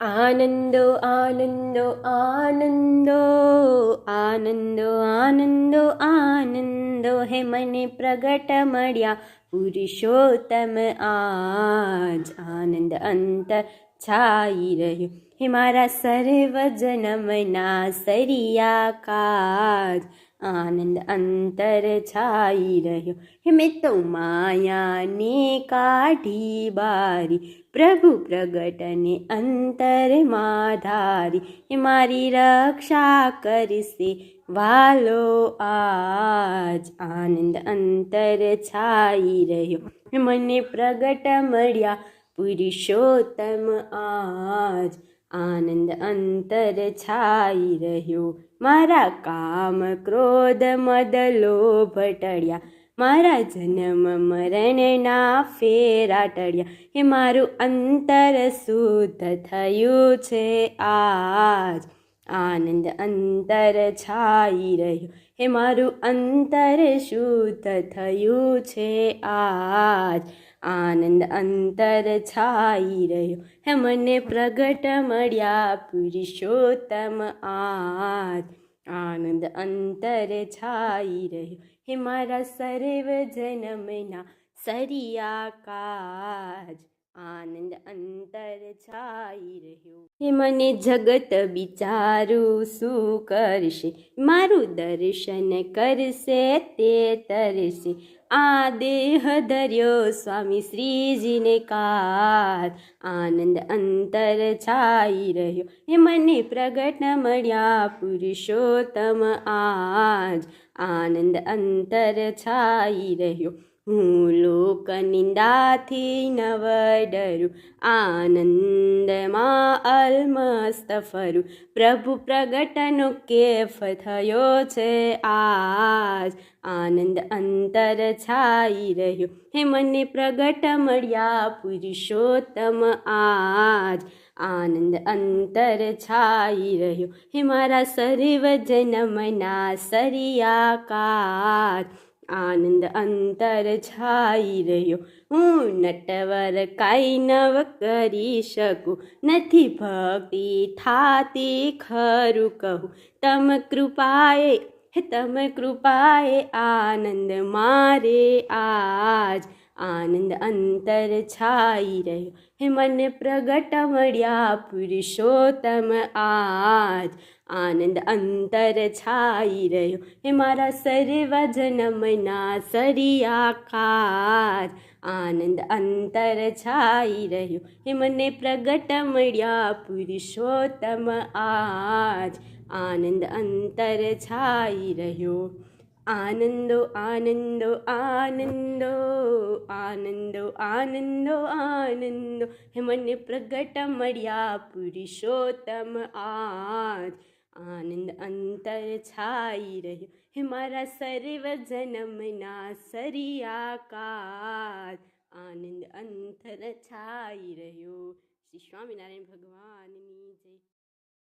આનંદો આનંદો આનંદો આનંદો આનંદો આનંદો હે મને પ્રગટ મળ્યા પુરુષોત્તમ આજ આનંદ અંતર છાઈ રહ્યો હે મારા સર્વ જન્મના સરિયા કાજ આનંદ અંતર છાઈ રહ્યો હે મેં તો માયાને કાઢી બારી પ્રભુ પ્રગટને અંતરમાં ધારી હે મારી રક્ષા કરશે વાલો આજ આનંદ અંતર છાઈ રહ્યો હે મને પ્રગટ મળ્યા પુરુષોત્તમ આજ આનંદ અંતર છાઈ રહ્યો મારા કામ ક્રોધ મદ લોભ ટળ્યા મારા જન્મ મરણના ફેરા ટળ્યા હે મારું અંતર શુદ્ધ થયું છે આજ આનંદ અંતર છાઈ રહ્યો હે મારું અંતર શુદ્ધ થયું છે આજ આનંદ અંતર છાઈ રહ્યો હે મને પ્રગટ મળ્યા પુરુષોત્તમ આજ આનંદ અંતર છાઈ રહ્યો હે મારા સર્વ જન્મના સરિયા કાજ આનંદ અંતર છાઈ રહ્યો હે મને જગત બિચારું શું કરશે મારું દર્શન કરશે તે તરશે આ દેહ ધર્યો સ્વામી શ્રીજીને કાજ આનંદ અંતર છાઈ રહ્યો હે મને પ્રગટ મળ્યા પુરુષોત્તમ આજ આનંદ અંતર છાઈ રહ્યો હું લોક નિંદાથી નવ ડરું આનંદમાં અલમસ્ત ફરું પ્રભુ પ્રગટનો કેફ થયો છે આજ આનંદ અંતર છાઈ રહ્યો હે મને પ્રગટ મળ્યા પુરુષોત્તમ આજ આનંદ અંતર છાઈ રહ્યો હે મારા સર્વ જન્મના સરિયા કાજ આનંદ અંતર છાઈ રહ્યો હું નટવર કાંઈ નવ કરી શકું નથી ભક્તિ થાતી ખરું કહું તમ કૃપાએ આનંદ મારે આજ આનંદ અંતર છાઈ રહ્યો હે મને પ્રગટ મળ્યા પુરુષોત્તમ આજ આનંદ અંતર છાઈ રહ્યો હે મારા સર્વ જન્મના સરિયા કાજ આનંદ અંતર છાઈ રહ્યો હે મને પ્રગટ મળ્યા પુરુષોત્તમ આજ આનંદ અંતર છાઈ રહ્યો આનંદો આનંદો આનંદો આનંદો આનંદો આનંદો હે મને પ્રગટ મળ્યા પુરુષોત્તમ આજ આનંદ અંતર છાઈ રહ્યો હે મારા સર્વ જન્મના સરિયા કાજ આનંદ અંતર છાઈ રહ્યો શ્રી સ્વામિનારાયણ ભગવાનની જય